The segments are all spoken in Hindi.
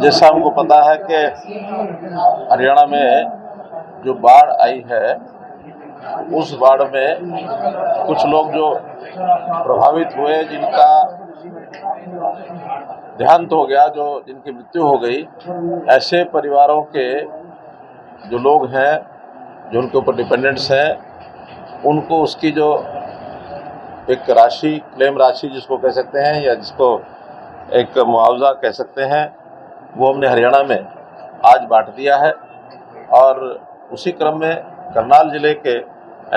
जैसा हमको पता है कि हरियाणा में जो बाढ़ आई है उस बाढ़ में कुछ लोग जो प्रभावित हुए, जिनका देहांत हो गया, जो जिनकी मृत्यु हो गई, ऐसे परिवारों के जो लोग हैं, जो उनके ऊपर डिपेंडेंट्स हैं, उनको उसकी जो एक राशि, क्लेम राशि जिसको कह सकते हैं या जिसको एक मुआवजा कह सकते हैं, वो हमने हरियाणा में आज बांट दिया है। और उसी क्रम में करनाल जिले के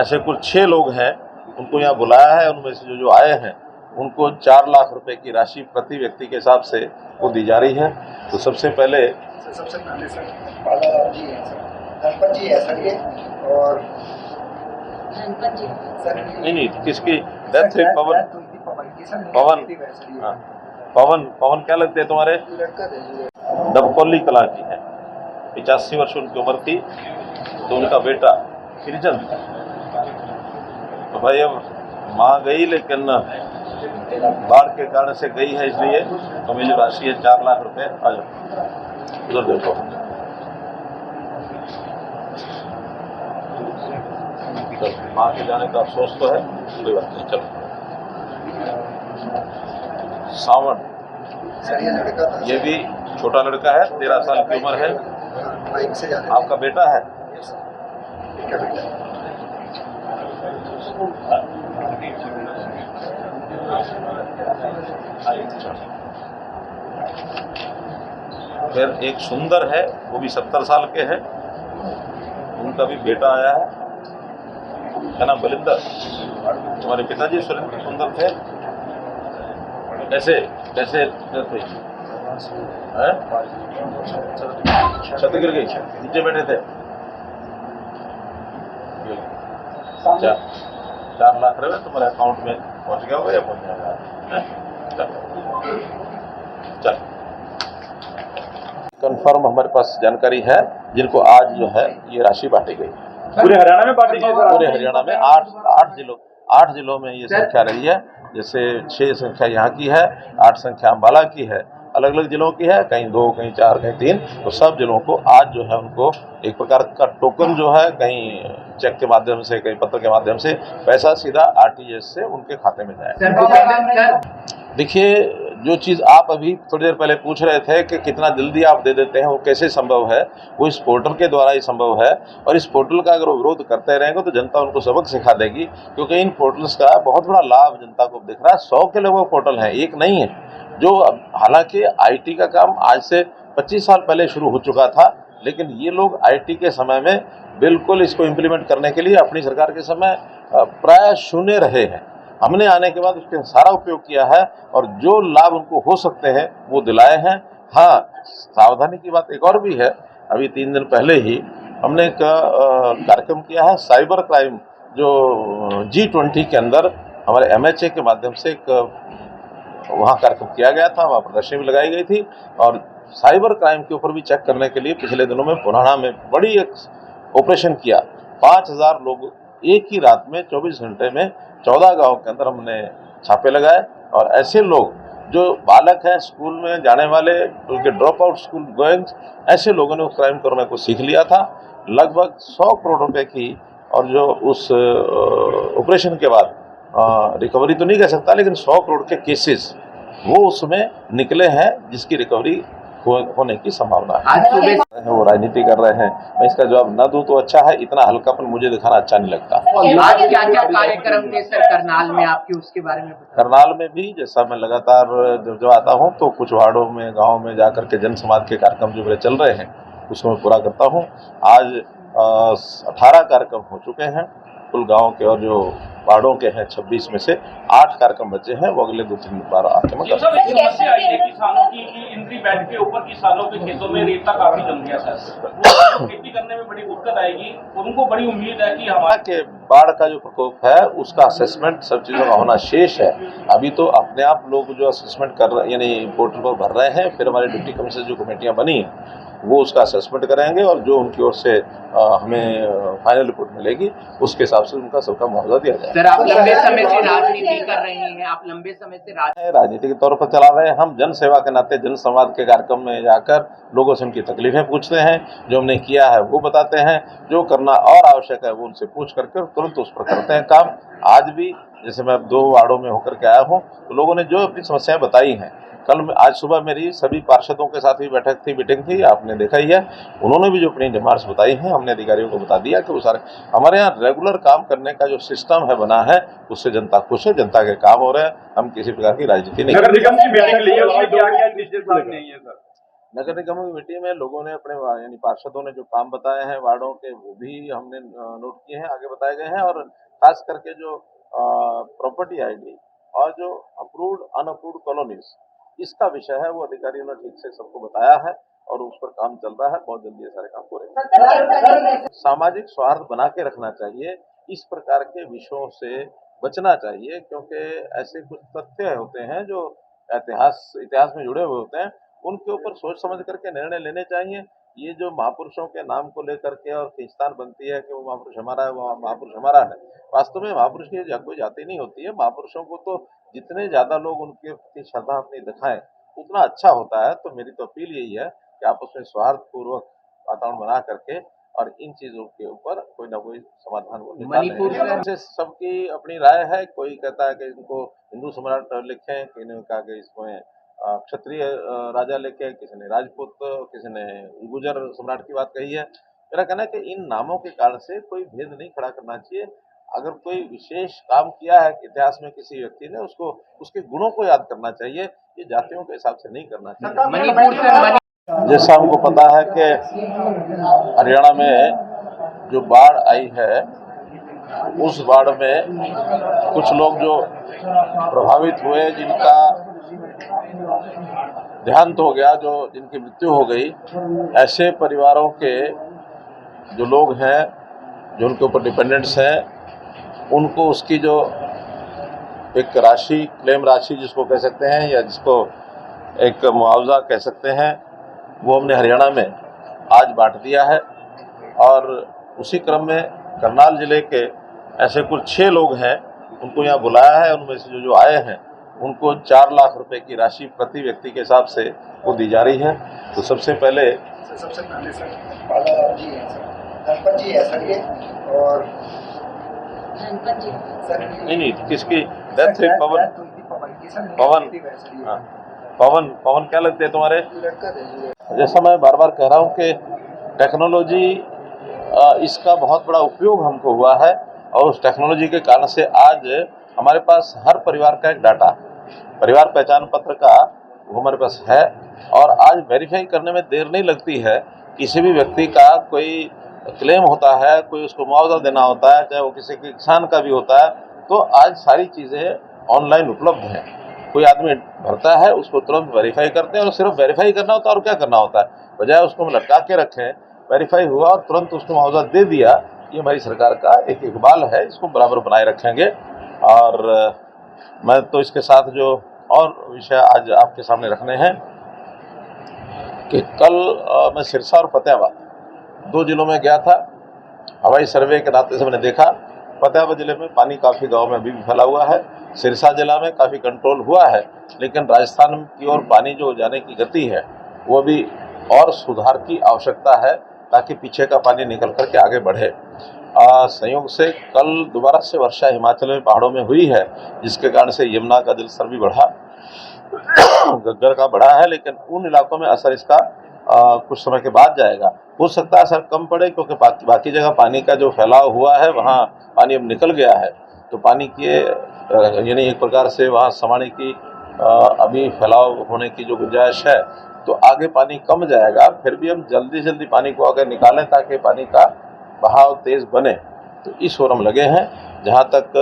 ऐसे कुल 6 लोग हैं, उनको यहाँ बुलाया है। उनमें से जो आए हैं उनको 4 लाख रुपए की राशि प्रति व्यक्ति के हिसाब से वो दी जा रही है। तो सबसे पहले धनपत जी है सर, ये और नहीं किसकी डेथ हुई? पवन क्या लगते हैं तुम्हारे? डबकोली कला की है, 85 वर्ष उनकी उम्र थी। तो उनका बेटा किरचंद, तो भाई अब माँ गई लेकिन बाढ़ के कारण से गई है, इसलिए हमें जो राशि है 4 लाख रुपए। आ जाओ उधर देखो, माँ के जाने का अफसोस तो है, कोई बात नहीं। चलो सावन, ये भी छोटा लड़का है, 13 साल की उम्र है। आपका बेटा है? फिर एक सुंदर है, वो भी 70 साल के हैं, उनका भी बेटा आया है, क्या नाम? बलिंदर। तुम्हारे पिताजी सुंदर थे? कैसे कैसे छत गिर गई, नीचे बैठे थे? 4 लाख रुपए तुम्हारे अकाउंट में पहुंच गया होगा या पहुंच जाएगा? चल कंफर्म हमारे पास जानकारी है, जिनको आज जो है ये राशि बांटी गई। पूरे हरियाणा में बांटी गई? पूरे हरियाणा में 8 जिलों में ये संख्या रही है। जैसे 6 संख्या यहाँ की है, 8 संख्या अम्बाला की है, अलग अलग जिलों की है, कहीं 2, कहीं 4, कहीं 3। तो सब जिलों को आज जो है उनको एक प्रकार का टोकन जो है, कहीं चेक के माध्यम से, कहीं पत्र के माध्यम से पैसा सीधा आरटीजीएस से उनके खाते में जाएगा। देखिए, जो चीज़ आप अभी थोड़ी देर पहले पूछ रहे थे कि कितना जल्दी आप दे देते हैं, वो कैसे संभव है? वो इस पोर्टल के द्वारा ही संभव है। और इस पोर्टल का अगर वो विरोध करते रहेंगे तो जनता उनको सबक सिखा देगी, क्योंकि इन पोर्टल्स का बहुत बड़ा लाभ जनता को दिख रहा है। 100 के लगभग पोर्टल हैं, एक नहीं है। जो हालांकि आईटी का काम आज से 25 साल पहले शुरू हो चुका था, लेकिन ये लोग आईटी के समय में बिल्कुल इसको इम्प्लीमेंट करने के लिए अपनी सरकार के समय प्राय शून्य रहे हैं। हमने आने के बाद उसके सारा उपयोग किया है और जो लाभ उनको हो सकते हैं वो दिलाए हैं। हाँ, सावधानी की बात एक और भी है। अभी 3 दिन पहले ही हमने एक कार्यक्रम किया है, साइबर क्राइम, जो G20 के अंदर हमारे MHA के माध्यम से एक वहाँ कार्यक्रम किया गया था, वहाँ प्रदर्शनी भी लगाई गई थी। और साइबर क्राइम के ऊपर भी चेक करने के लिए पिछले दिनों में पुराना में बड़ी एक ऑपरेशन किया। 5000 लोग एक ही रात में 24 घंटे में 14 गांव के अंदर हमने छापे लगाए। और ऐसे लोग जो बालक हैं, स्कूल में जाने वाले, उनके ड्रॉप आउट स्कूल गोइंग, ऐसे लोगों ने उस क्राइम करने को सीख लिया था। लगभग 100 करोड़ रुपए की, और जो उस ऑपरेशन के बाद रिकवरी तो नहीं कह सकता, लेकिन 100 करोड़ के केसेस वो उसमें निकले हैं, जिसकी रिकवरी होने की संभावना है। वो राजनीति कर रहे हैं, मैं इसका जवाब न दूं तो अच्छा है। इतना हल्कापन मुझे दिखाना अच्छा नहीं लगता। आज क्या कार्यक्रम थे सर करनाल में आपके, उसके बारे में बताएं। करनाल में भी जैसा मैं लगातार जब आता हूं तो कुछ वार्डों में, गाँव में जाकर के जन समाज के कार्यक्रम जो मेरे चल रहे हैं उसको मैं पूरा करता हूँ। आज 18 कार्यक्रम हो चुके हैं कुल गाँव के, और जो वार्डों के हैं 26 में से 8 कार्यक्रम बचे हैं, वो अगले 2-3 बार आके मैं समस्या आई है किसानों की कि इंद्री बेड के ऊपर किसानों के खेतों में रेता काफी जम गया सर, वो खेती करने में बड़ी दिक्कत आएगी। उनको बड़ी उम्मीद है कि हमारे के बाढ़ का जो प्रकोप है उसका असेसमेंट सब चीज़ों का होना शेष है। अभी तो अपने आप लोग जो असेसमेंट कर रहे, यानी पोर्टल पर भर रहे हैं, फिर हमारी डिप्टी कमिश्नर जो कमेटियाँ बनी वो उसका असेसमेंट करेंगे, और जो उनकी ओर से हमें फाइनल रिपोर्ट मिलेगी उसके हिसाब से उनका सबका मुआवजा दिया जाएगा। सर, आप लंबे समय से राजनीति कर रहे हैं, आप लंबे समय से राजनीति के तौर पर चला रहे हैं। हम जन सेवा के नाते जन संवाद के कार्यक्रम में जाकर लोगों से उनकी तकलीफें पूछते हैं, जो हमने किया है वो बताते हैं, जो करना और आवश्यक है वो उनसे पूछ करके तुरंत उस पर करते हैं काम। आज भी जैसे मैं 2 वार्डों में होकर के आया हूँ, तो लोगों ने जो अपनी समस्याएं बताई हैं, आज सुबह मेरी सभी पार्षदों के साथ भी मीटिंग थी, आपने देखा ही है। उन्होंने भी जो अपनी डिमांड्स बताई हैं, हमने अधिकारियों को बता दिया कि वो सारे हमारे यहाँ रेगुलर काम करने का जो सिस्टम है बना है, उससे जनता खुश है, जनता के काम हो रहे हैं। हम किसी प्रकार की राजनीति नहीं नगर निगम की मीटिंग ली है, उसमें क्या-क्या निश्चित नहीं है सर? नगर निगम की मीटिंग में लोगों ने अपने यानी पार्षदों ने जो काम बताए हैं वार्डों के, वो भी हमने नोट किए हैं, आगे बताए गए हैं। और खास करके जो प्रॉपर्टी आईडी और जो अप्रूव्ड अनअप्रूव्ड कॉलोनीज, इसका विषय है, वो अधिकारियों ने ठीक से सबको बताया है और उस पर काम चल रहा है। बहुत जल्दी ये सारे काम पूरे। सामाजिक सौहार्द बना के रखना चाहिए, इस प्रकार के विषयों से बचना चाहिए, क्योंकि ऐसे कुछ तथ्य होते हैं जो इतिहास में जुड़े हुए होते हैं, उनके ऊपर सोच समझ करके निर्णय लेने चाहिए। ये जो महापुरुषों के नाम को लेकर के और खींचतान बनती है कि वो महापुरुष हमारा है, वो महापुरुष हमारा है, वास्तव में महापुरुष की कोई जाति नहीं होती है। महापुरुषों को तो जितने ज्यादा लोग उनके प्रति श्रद्धा अपनी दिखाएं, उतना अच्छा होता है। तो मेरी तो अपील यही है कि आप उसमें सौहार्द पूर्वक वातावरण बना करके और इन चीजों के ऊपर कोई ना कोई समाधान को निकालें। सबकी अपनी राय है, कोई कहता है कि इनको हिंदू सम्राट लिखें, किसी ने कहा कि इसमें क्षत्रिय राजा लिखे, किसी ने राजपूत, किसी ने गुर्जर सम्राट की बात कही है। मेरा कहना है कि इन नामों के कारण से कोई भेद नहीं खड़ा करना चाहिए। अगर कोई विशेष काम किया है इतिहास में किसी व्यक्ति ने, उसको उसके गुणों को याद करना चाहिए, ये जातियों के हिसाब से नहीं करना चाहिए। जैसा हमको पता है कि हरियाणा में जो बाढ़ आई है, उस बाढ़ में कुछ लोग जो प्रभावित हुए, जिनका देहांत हो गया, जो जिनकी मृत्यु हो गई, ऐसे परिवारों के जो लोग हैं, जो उनके ऊपर डिपेंडेंट्स हैं, उनको उसकी जो एक राशि, क्लेम राशि जिसको कह सकते हैं, या जिसको एक मुआवजा कह सकते हैं, वो हमने हरियाणा में आज बांट दिया है। और उसी क्रम में करनाल जिले के ऐसे कुल 6 लोग हैं, उनको यहाँ बुलाया है। उनमें से जो आए हैं, उनको 4 लाख रुपए की राशि प्रति व्यक्ति के हिसाब से वो दी जा रही है। तो सबसे पहले सर बाला जी है, सर गणपत जी है सर ये, और नहीं किसकी डेथ हुई? पवन क्या लगते हैं तुम्हारे? जैसा मैं बार बार कह रहा हूँ कि टेक्नोलॉजी, इसका बहुत बड़ा उपयोग हमको हुआ है, और उस टेक्नोलॉजी के कारण से आज हमारे पास हर परिवार का एक डाटा, परिवार पहचान पत्र का, वो हमारे पास है। और आज वेरीफाई करने में देर नहीं लगती है। किसी भी व्यक्ति का कोई क्लेम होता है, कोई उसको मुआवजा देना होता है, चाहे वो किसी के किसान का भी होता है, तो आज सारी चीज़ें ऑनलाइन उपलब्ध हैं। कोई आदमी भरता है, उसको तुरंत वेरीफाई करते हैं, और सिर्फ वेरीफाई करना होता है, और क्या करना होता है, बजाय उसको हम लटका के रखें, वेरीफाई हुआ और तुरंत उसको मुआवजा दे दिया। ये हमारी सरकार का एक इकबाल है, इसको बराबर बनाए रखेंगे। और मैं तो इसके साथ जो और विषय आज आपके सामने रखने हैं कि कल मैं सिरसा और फतेहाबाद 2 जिलों में गया था। हवाई सर्वे के नाते से मैंने देखा, फतेहाबाद जिले में पानी काफ़ी गांव में अभी भी फैला हुआ है, सिरसा जिला में काफ़ी कंट्रोल हुआ है, लेकिन राजस्थान की ओर पानी जो जाने की गति है, वो भी और सुधार की आवश्यकता है, ताकि पीछे का पानी निकल करके आगे बढ़े। संयोग से कल दोबारा से वर्षा हिमाचल में पहाड़ों में हुई है, जिसके कारण से यमुना का जलस्तर भी बढ़ा, गग्गर का बढ़ा है, लेकिन उन इलाकों में असर इसका कुछ समय के बाद जाएगा। हो सकता है असर कम पड़े, क्योंकि बाकी जगह पानी का जो फैलाव हुआ है, वहाँ पानी अब निकल गया है, तो पानी की यानी एक प्रकार से वहाँ समाने की अभी फैलाव होने की जो गुंजाइश है, तो आगे पानी कम जाएगा। फिर भी हम जल्दी से जल्दी पानी को अगर निकालें, ताकि पानी का बहाव तेज बने, तो इस ओर हम लगे हैं। जहाँ तक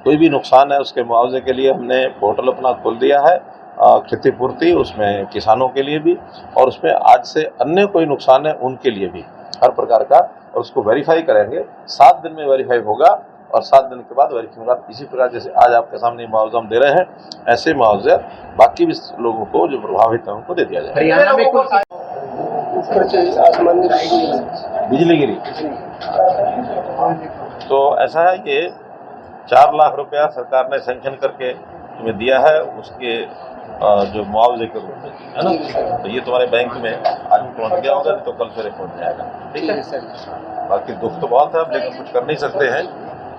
कोई भी नुकसान है, उसके मुआवजे के लिए हमने पोर्टल अपना खोल दिया है, क्षतिपूर्ति, उसमें किसानों के लिए भी, और उसमें आज से अन्य कोई नुकसान है उनके लिए भी, हर प्रकार का, और उसको वेरीफाई करेंगे। 7 दिन में वेरीफाई होगा, और 7 दिन के बाद वेरीफाई होगा। इसी प्रकार जैसे आज आपके सामने मुआवजा हम दे रहे हैं, ऐसे मुआवजे बाकी भी लोगों को जो प्रभावित है उनको दे दिया जाए। हरियाणा में कुछ बिजली गिरी, तो ऐसा है कि 4 लाख रुपया सरकार ने सैंक्शन करके तुम्हें दिया है, उसके जो मुआवजे के रूप में, है ना। तो ये तुम्हारे बैंक में आज पहुंच गया होगा, तो कल फिर पहुंच जाएगा। ठीक है सर। बाकी दुख तो बहुत है, लेकिन कुछ कर नहीं सकते हैं,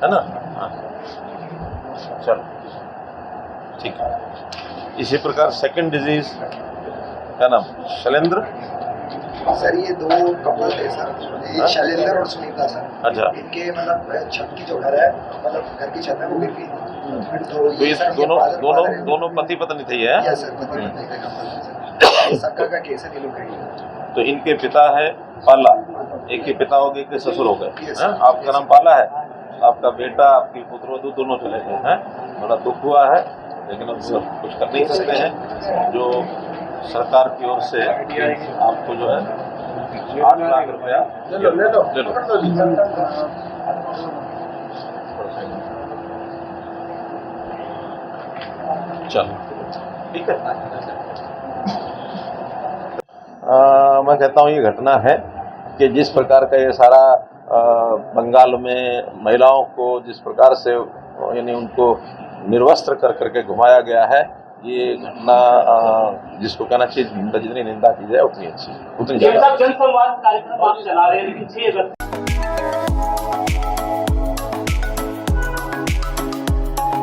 है ना। हाँ चलो ठीक है। इसी प्रकार सेकंड डिजीज क्या नाम, शैलेंद्र। सर ये 2 कपल थे सर, ये हाँ? शैलेंद्र और सुनीता सर। अच्छा। इनके मतलब छत की जो घर है, मतलब घर की छत है वो गिर गई। तो ये दोनों पति पत्नी थे ये, यस सर, पति पत्नी का कपल है सर। ये सक्का का केस है, ये लोग कहीं। तो इनके पिता है पाला, एक के पिता हो गए, एक के ससुर हो गए, Yes, हैं? आपका नाम पाला है, आपका बेटा, आपकी पुत्रवधू दोनों चले गए हैं। बड़ा दुख हुआ है, लेकिन अब कुछ कर नहीं सकते हैं। जो सरकार की ओर से आपको जो है 8 लाख रुपया ले लो। चलो ठीक है। मैं कहता हूँ ये घटना है कि जिस प्रकार का ये सारा बंगाल में महिलाओं को जिस प्रकार से यानी उनको निर्वस्त्र कर करके घुमाया गया है, ये घटना जिसको कहना चाहिए जितनी निंदा की जाए उतनी अच्छी, उतनी जनसंवाद कार्यक्रम आप चला रहे हैं, लेकिन 6